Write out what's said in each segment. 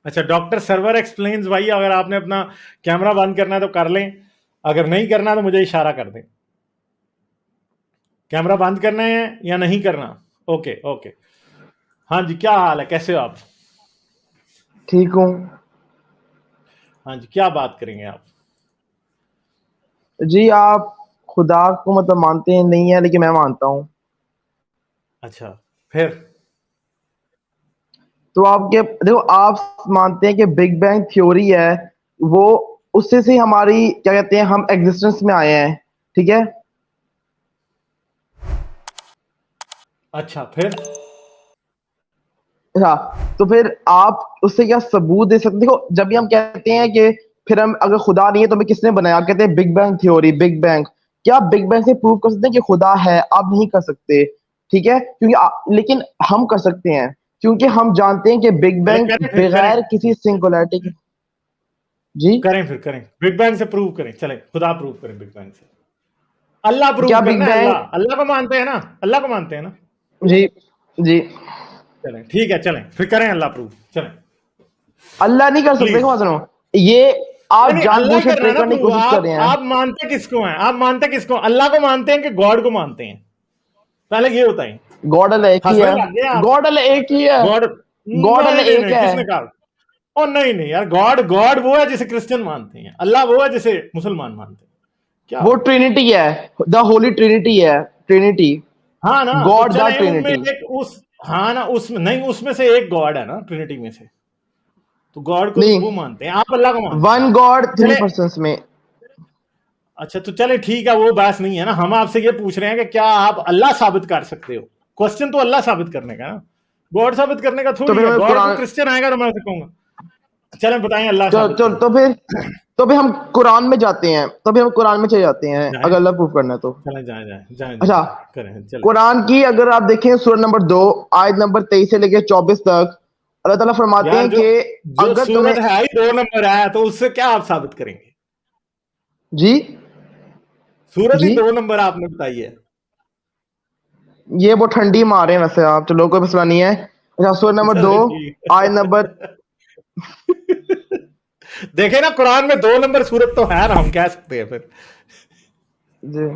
اچھا ڈاکٹر سرور ایکسپلینز بھائی اگر آپ نے اپنا کیمرہ بند کرنا ہے تو کر لیں, اگر نہیں کرنا تو مجھے اشارہ کر دیں. کیمرہ بند کرنا ہے یا نہیں کرنا؟ Okay okay. ہاں جی کیا حال ہے, کیسے ہو آپ؟ ٹھیک ہوں ہاں جی کیا بات کریں گے آپ؟ جی. آپ خدا کو مطلب مانتے ہیں نہیں ہے لیکن میں مانتا ہوں. اچھا پھر تو آپ کے دیکھو آپ مانتے ہیں کہ بگ بینگ تھیوری ہے وہ اس سے ہماری کیا کہتے ہیں ہم ایگزسٹنس میں آئے ہیں, ٹھیک ہے. اچھا پھر ہاں تو پھر آپ اس سے کیا ثبوت دے سکتے؟ دیکھو جب بھی ہم کہتے ہیں کہ پھر ہم اگر خدا نہیں ہے تو ہمیں کس نے بنایا, آپ کہتے ہیں big bang theory, big bang. کیا آپ بگ بینگ سے پروو کر سکتے ہیں کہ خدا ہے؟ آپ نہیں کر سکتے, ٹھیک ہے. کیونکہ لیکن ہم کر سکتے ہیں کیونکہ ہم جانتے ہیں کہ بگ چلیں بینگ کریں پھر کریں بغیر کسی سنگولیرٹی کے. جی کریں پھر کریں بگ بینگ سے پروو کریں, چلیں خدا پروو کریں بگ بینگ سے. اللہ کیا پروو بگ کرنا ہے, بینگ؟ اللہ کو مانتے ہیں نا, اللہ کو مانتے ہیں نا. جی جی چلیں ٹھیک ہے, چلیں پھر کریں اللہ پروو, چلیں اللہ نہیں کر سکتے. پلیز. دیکھو سنو, یہ آپ نہیں جان اللہ بوجھ ہی کے کرنا ہے ٹرک نا کرنے کی پروو. کوشش کر رہے ہیں. آپ مانتے کس کو ہیں؟ آپ مانتے کس کو, اللہ کو مانتے ہیں کہ گاڈ کو مانتے ہیں؟ پہلے یہ بتائیں. گاڈ اللہ ایک ہی ہنسنے ہے. لگ گئے آپ. گاڈ اللہ ایک ہی ہے. گاڈ گاڈ نہیں اللہ نہیں ایک نہیں, ہے. کس نے کہا؟ او نہیں نہیں یار, گاڈ گاڈ وہ ہے جسے کرسچن مانتے ہیں, اللہ وہ ہے جسے مسلمان مانتے ہیں. کیا وہ ہو گیا؟ ٹرینٹی ہے, دا ہولی ٹرینٹی ہے, ٹرینٹی. ہاں نا تو گاڈ دا چلیں ان میں ٹرینٹی. ایک اس, ہاں نا اس میں نہیں, اس میں سے ایک گاڈ ہے نا ٹرینٹی میں سے, تو گاڈ کو وہ نہیں, مانتے ہیں, آپ اللہ کو مانتے ہیں. ون گاڈ تھری چلے پرسنس میں. اچھا تو چلے ٹھیک ہے, وہ بحث نہیں ہے نا. ہم آپ سے یہ پوچھ رہے ہیں کہ کیا آپ اللہ ثابت کر سکتے ہو؟ کوشچن تو اللہ ثابت کرنے کا نا, گاڈ ثابت کرنے کا تو تھوڑی پھر ہے. ہمیں گاڈ کو قرآن, کرسچن آئے گا تو میں اسے کہوں گا چلیں بتائیں اللہ چل ثابت چل کریں. تو پھر ہم قرآن میں جاتے ہیں, تو پھر ہم قرآن میں چلے جاتے ہیں جائیں اگر اللہ پروف کرنا ہے تو. چلیں جائیں جائیں جائیں جائیں اچھا, کریں چلیں. قرآن کی اگر آپ دیکھیں سورہ نمبر 2 آیت نمبر 23 سے لے کے 24 تک اللہ تعالیٰ فرماتے یار ہیں جو کہ جو اگر تمہیں. سورت ہے ہی 2 نمبر ہے تو اس سے کیا آپ ثابت کریں گے؟ جی سورت ہی جی 2 نمبر آپ نے بتائی ہے. یہ وہ ٹھنڈی مارے ہیں ویسے آپ, چلو کوئی مسئلہ نہیں ہے. اچھا سورہ نمبر 2 چلیں ٹھیک آیت نمبر. دیکھیں نا قرآن میں 2 نمبر سورت تو ہے نا, ہم کہہ سکتے ہیں پھر. جی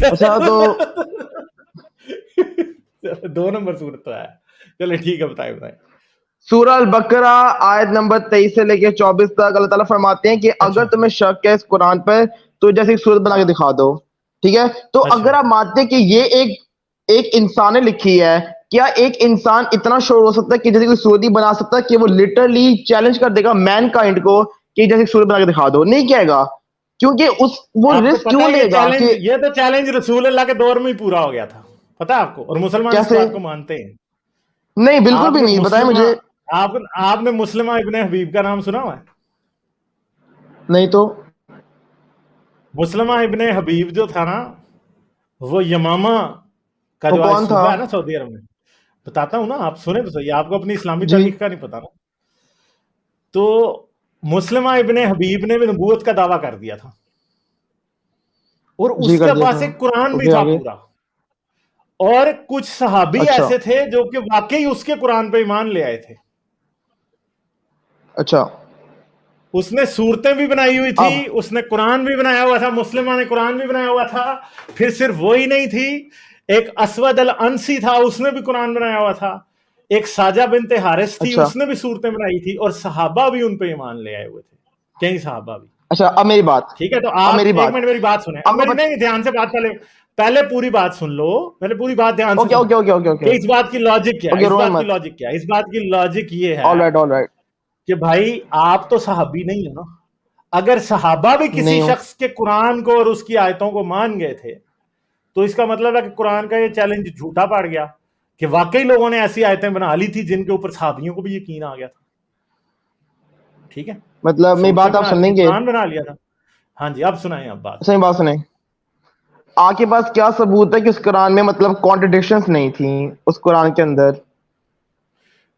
اچھا تو 2 نمبر سورت تو ہے. چلیں ٹھیک ہے, بتائیں بتائیں. سورہ البقرہ آیت نمبر 23 سے لے کے 24 تک اللہ تعالیٰ فرماتے ہیں کہ اگر اچھا تمہیں شک ہے اس قرآن پر تو جیسے ایک سورت بنا کے دکھا دو, ٹھیک ہے. تو اچھا اگر آپ مانتے ہیں کہ یہ ایک انسان نے لکھی ہے, کیا ایک انسان اتنا شور ہو سکتا ہے کہ جیسے کوئی سورت ہی بنا سکتا ہے کہ وہ لٹرلی چیلنج کر دے گا مین کائنڈ کو کہ جیسے ایک سورت بنا کے دکھا دو؟ نہیں کہے گا, کیونکہ وہ آپ کو رسک پتا کیوں ہے لے گا کہ. یہ تو چیلنج رسول اللہ کے دور میں ہی پورا ہو گیا تھا, پتا ہے آپ کو, اور مسلمان اس کیسے؟ بات کو مانتے ہیں. نہیں بالکل آپ بھی نے نہیں, بتائیں مسلمہ مجھے. آپ نے مسلمہ ابن حبیب کا نام سنا ہوا ہے؟ نہیں تو. مسلمہ ابن حبیب جو تھا نا, وہ یمامہ کا وہ جو آج کون تھا؟ صوبہ ہے نا سعودی عرب میں, بتاتا ہوں نا, آپ سنیں تو صحیح, آپ کو اپنی اسلامی جی تاریخ کا نہیں پتا نا. تو مسلمہ ابن حبیب نے بھی نبوت کا دعویٰ کر دیا تھا, اور جی اس کر کے دیا پاس تھا. ایک قرآن بھی اوکے تھا آگے. پورا, اور کچھ صحابی اچھا ایسے تھے جو کہ واقعی اس کے قرآن پہ ایمان لے آئے تھے. اچھا. اس نے صورتیں بھی بنائی ہوئی اب تھی, اس نے قرآن بھی بنایا ہوا تھا, مسلمہ نے قرآن بھی بنایا ہوا تھا. پھر صرف وہی نہیں تھی, ایک اسود الانسی تھا, اس نے بھی قرآن بنایا ہوا تھا. ایک ساجہ بنت حارث تھی, اچھا اس نے بھی صورتیں بنائی تھی, اور صحابہ بھی ان پہ ایمان لے آئے ہوئے تھے, کئی صحابہ بھی. اچھا, اب میری بات. ٹھیک ہے, تو اب آپ میری ایک بات. منٹ میری بات سنیں, اب اب میری نہیں دھیان سے بات, پہلے پوری بات سن لو, پہلے پوری بات دھیان سے اوکے سنیں اوکے اوکے اوکے اوکے کہ اس بات کی لاجک کیا ہے. اوکے, اس روئے بات کی مت. لاجک کیا ہے؟ اس بات کی لاجک یہ ہے آل رائٹ آل رائٹ. کہ بھائی آپ تو صحابی نہیں ہے نا. اگر صحابہ بھی کسی نہیں ہوں. شخص کے قرآن کو اور اس کی آیتوں کو مان گئے تھے, تو اس کا مطلب ہے کہ قرآن کا یہ چیلنج جھوٹا پڑ گیا, کہ واقعی لوگوں نے ایسی آیتیں بنا لی تھی جن کے اوپر صحابیوں کو بھی یقین آ گیا تھا. ٹھیک ہے, مطلب میری صورتیں بات آپ بنا لی سن تھی, لیں گے؟ قرآن بنا لیا تھا. ہاں جی, اب سنائیں آپ بات. اچھا, میری بات سنیں. آپ کے پاس کیا ثبوت ہے کہ اس قرآن میں مطلب کانٹرڈکشنز نہیں تھیں اس قرآن کے اندر؟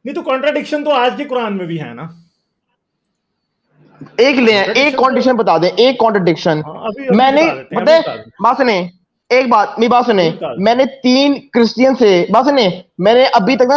نہیں تو کانٹراڈکشن تو آج کے قرآن میں بھی ہے نا. ایک لیں, ایک کانٹراڈکشن تو کانٹرڈکشن بتا دیں, ایک کانٹرڈکشن. ہاں ابھی میں نے بتا دیتے ہیں, پتہ ابھی ہے, بتا دیتے بات سنیں, ایک بات, میری بات ہیں, سنیں. ابھی بتا دیتے میں ہیں. نے 3 کرسچین سے, بات سنیں, میں نے ابھی تک نا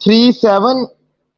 37,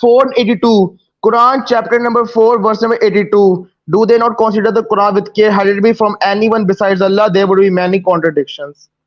482, Quran chapter number 4 verse number 82, do they not consider the Quran with care, had it be from anyone besides Allah there would be many contradictions,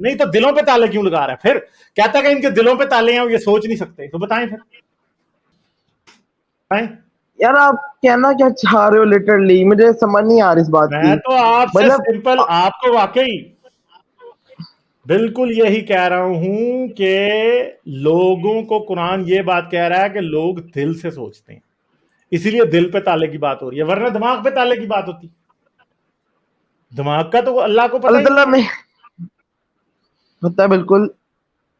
نہیں تو دلوں پہ تالے کیوں لگا رہا ہے؟ پھر کہتا ہے کہ ان کے دلوں پہ تالے ہیں یہ سوچ نہیں سکتے، تو بتائیں پھر بتائیں۔ یار آپ کہنا کیا چاہ رہے ہو لٹرلی مجھے سمجھ نہیں آ رہی اس بات میں کی، تو آپ سے مطلب سمپل آپ کو واقعی بالکل یہی کہہ رہا ہوں کہ لوگوں کو قرآن یہ بات کہہ رہا ہے کہ لوگ دل سے سوچتے ہیں، اسی لیے دل پہ تالے کی بات ہو رہی ہے، ورنہ دماغ پہ تالے کی بات ہوتی، دماغ کا تو اللہ کو پتہ اللہ ہی تعالیٰ نہیں میں ہے۔ ہوتا ہے بالکل۔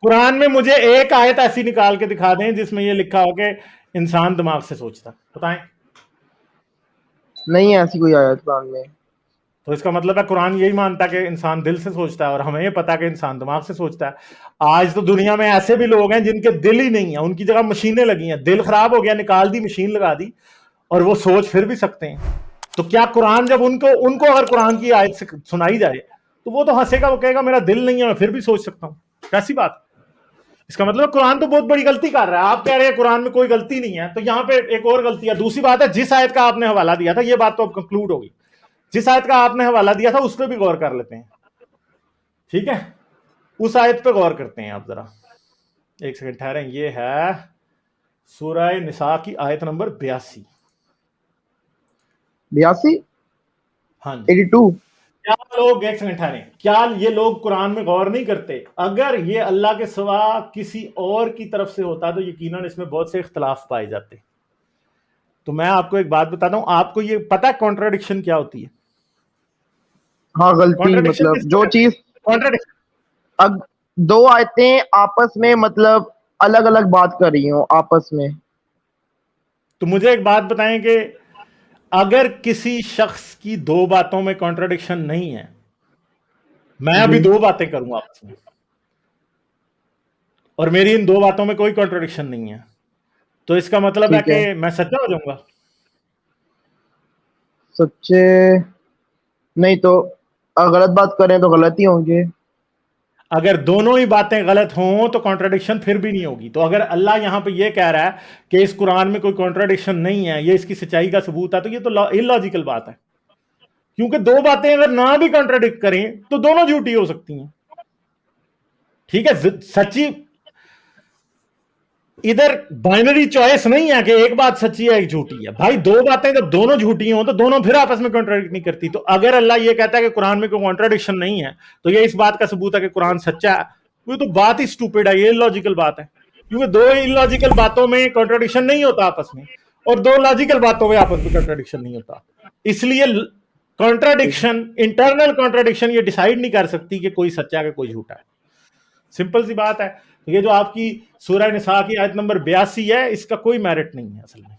قرآن میں مجھے ایک آیت ایسی نکال کے دکھا دیں جس میں یہ لکھا ہو کہ انسان دماغ سے سوچتا، بتائیں۔ نہیں ہے ایسی کوئی آیت قرآن میں۔ تو اس کا مطلب ہے قرآن یہی مانتا کہ انسان دل سے سوچتا ہے، اور ہمیں یہ پتا کہ انسان دماغ سے سوچتا ہے۔ آج تو دنیا میں ایسے بھی لوگ ہیں جن کے دل ہی نہیں ہیں، ان کی جگہ مشینیں لگی ہیں، دل خراب ہو گیا نکال دی مشین لگا دی اور وہ سوچ پھر بھی سکتے ہیں۔ تو کیا قرآن جب ان کو اگر قرآن کی آیت سے سنائی جائے تو وہ تو ہنسے گا، وہ کہے گا میرا دل نہیں ہے میں پھر بھی سوچ سکتا ہوں، کیسی بات؟ اس کا مطلب قرآن تو بہت بڑی غلطی کر رہا ہے۔ آپ کہہ رہے ہیں قرآن میں کوئی غلطی نہیں ہے، تو یہاں پہ ایک اور غلطی ہے۔ دوسری بات ہے جس آیت کا آپ نے حوالہ دیا تھا، یہ بات تو اب کنکلوڈ ہوگی، جس آیت کا آپ نے حوالہ دیا تھا اس پہ بھی غور کر لیتے ہیں، ٹھیک ہے؟ اس آیت پہ غور کرتے ہیں آپ ذرا، ایک سیکنڈ ٹھہریں۔ یہ ہے سورہ نساء کی آیت نمبر 82۔ 82 ہاں جی۔ 82 کیا لوگ ایک سیکنڈ ٹھہریں، کیا یہ لوگ قرآن میں غور نہیں کرتے؟ اگر یہ اللہ کے سوا کسی اور کی طرف سے ہوتا تو یقیناً اس میں بہت سے اختلاف پائے جاتے۔ تو میں آپ کو ایک بات بتاتا ہوں، آپ کو یہ پتہ ہے کانٹراڈکشن کیا ہوتی ہے؟ ہاں غلطی کانٹراڈکشن مطلب کس کو جو کہتے ہیں؟ چیز کانٹراڈکشن دو آیتیں آپس میں مطلب الگ الگ بات کر رہی ہوں آپس میں۔ تو مجھے ایک بات بتائیں کہ اگر کسی شخص کی دو باتوں میں کانٹراڈکشن نہیں ہے، میں ابھی جی دو باتیں کروں آپس میں اور میری ان دو باتوں میں کوئی کانٹراڈکشن نہیں ہے، تو اس کا مطلب ہے ٹھیک کہ میں سچا ہو جاؤں گا؟ سچے نہیں تو غلط بات کریں تو غلط ہی ہوں گے۔ اگر دونوں ہی باتیں غلط ہوں تو کانٹراڈکشن پھر بھی نہیں ہوگی۔ تو اگر اللہ یہاں پہ یہ کہہ رہا ہے کہ اس قرآن میں کوئی کانٹراڈکشن نہیں ہے، یہ اس کی سچائی کا ثبوت ہے، تو یہ تو illogical بات ہے، کیونکہ دو باتیں اگر نہ بھی کانٹراڈکٹ کریں تو دونوں جھوٹی ہو سکتی ہیں، ٹھیک ہے؟ سچی ادھر بائنری چوائس نہیں ہے کہ ایک بات سچی ہے ایک جھوٹی ہے، بھائی دو باتیں جب دونوں جھوٹی ہوں تو دونوں پھر آپس میں کانٹراڈکٹ نہیں کرتی۔ تو اگر اللہ یہ کہتا ہے کہ قرآن میں کوئی کانٹراڈکشن نہیں ہے تو یہ اس بات کا ثبوت ہے کہ قرآن سچا ہے، وہ تو بات ہی سٹوپڈ ہے، یہ لاجیکل بات ہے، کیونکہ دو لاجیکل باتوں میں کانٹراڈکشن نہیں ہوتا آپس میں، اور دو لاجیکل باتوں میں آپس میں کانٹراڈکشن نہیں ہوتا۔ اس لیے کانٹراڈکشن، انٹرنل کانٹراڈکشن یہ ڈیسائیڈ نہیں کر سکتی کہ کوئی سچا ہے کہ کوئی جھوٹا ہے، سمپل سی بات ہے۔ یہ جو آپ کی سورہ نساء کی آیت نمبر 82 ہے، اس کا کوئی میرٹ نہیں ہے، اصل میں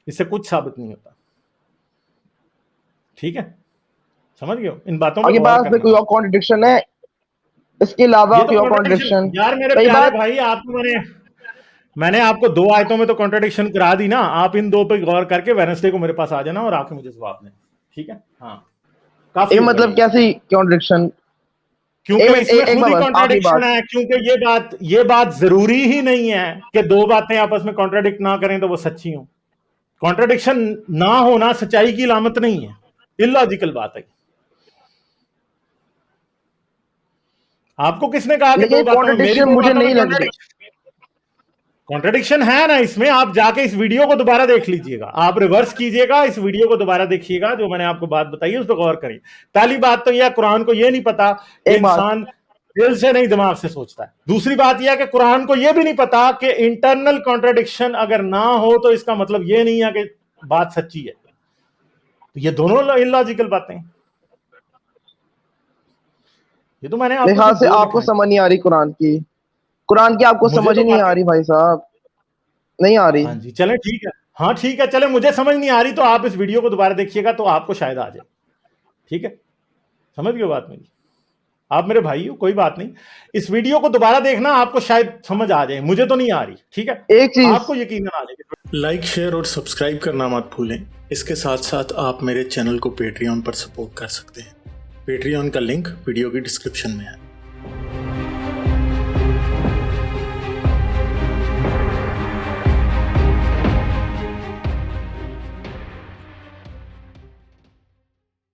اس سے کچھ ثابت نہیں ہوتا، ٹھیک ہے؟ سمجھ گئے ہو؟ ان باتوں پہ آگے غور پاس میں کرنا کوئی ہے۔ اور کانٹرڈکشن ہے اس کے علاوہ؟ یہ تو کوئی اور کانٹراڈکشن کانٹرڈکشن؟ یار میرے پہلی پیارے بات بھائی، آپ کو میں نے آپ کو دو آیتوں میں تو کانٹراڈکشن کرا دی نا، آپ ان دو پہ غور کر کے ویڈنسڈے کو میرے پاس آ جانا اور آ کے مجھے جواب دیں، ٹھیک ہے؟ ہاں کافی ہوگا مطلب یہی، کیسی کانٹرڈکشن؟ کیونکہ اس میں ایک خود ہی بات بس آخری کانٹراڈکشن بات۔ ہے، کیونکہ یہ بات ضروری ہی نہیں ہے کہ دو باتیں آپس میں کانٹراڈکٹ نہ کریں تو وہ سچی ہوں۔ کانٹراڈکشن نہ ہونا سچائی کی علامت نہیں ہے، illogical بات ہے۔ آپ کو کس نے کہا کہ دو لیکن باتوں میں؟ میری کانٹرڈکشن دو مجھے باتوں میں نہیں لگ رہی۔ کانٹراڈکشن ہے نا اس میں، آپ جا کے اس ویڈیو کو دوبارہ دیکھ لیجئے گا، آپ ریورس کیجئے گا، اس ویڈیو کو دوبارہ دیکھیے گا، جو میں نے آپ کو بات بتائی ہے اس پہ غور کریں۔ پہلی بات تو یہ قرآن کو یہ نہیں پتا کہ ایک بات انسان دل سے نہیں دماغ سے سوچتا ہے۔ دوسری بات یہ ہے کہ قرآن کو یہ بھی نہیں پتا کہ انٹرنل کانٹراڈکشن اگر نہ ہو تو اس کا مطلب یہ نہیں ہے کہ بات سچی ہے۔ تو یہ دونوں illogical باتیں، یہ تو میں نے آپ میرے کو خیال صرف سے دو آپ کو دکھائیں۔ سمجھ نہیں آ رہی قرآن کی آپ کو مجھے سمجھ تو ہی نہیں آ واقعی، رہی بھائی صاحب، نہیں آ رہی۔ ہاں جی چلیں ٹھیک ہے، ہاں ٹھیک ہے، چلیں مجھے سمجھ نہیں آ رہی تو آپ اس ویڈیو کو دوبارہ دیکھیے گا تو آپ کو شاید آ جائے، ٹھیک ہے؟ سمجھ گئے بات میری؟ آپ میرے بھائی ہو، کوئی بات نہیں، اس ویڈیو کو دوبارہ دیکھنا، آپ کو شاید سمجھ آ جائے، مجھے تو نہیں آ رہی، ٹھیک ہے؟ ایک چیز آپ کو یقیناً آ جائے گی۔ لائک، شیئر اور سبسکرائب کرنا مت بھولیں۔ اس کے ساتھ ساتھ آپ میرے چینل کو پیٹریون پر سپورٹ کر سکتے ہیں۔ پیٹریون کا لنک ویڈیو کی ڈسکرپشن میں ہے۔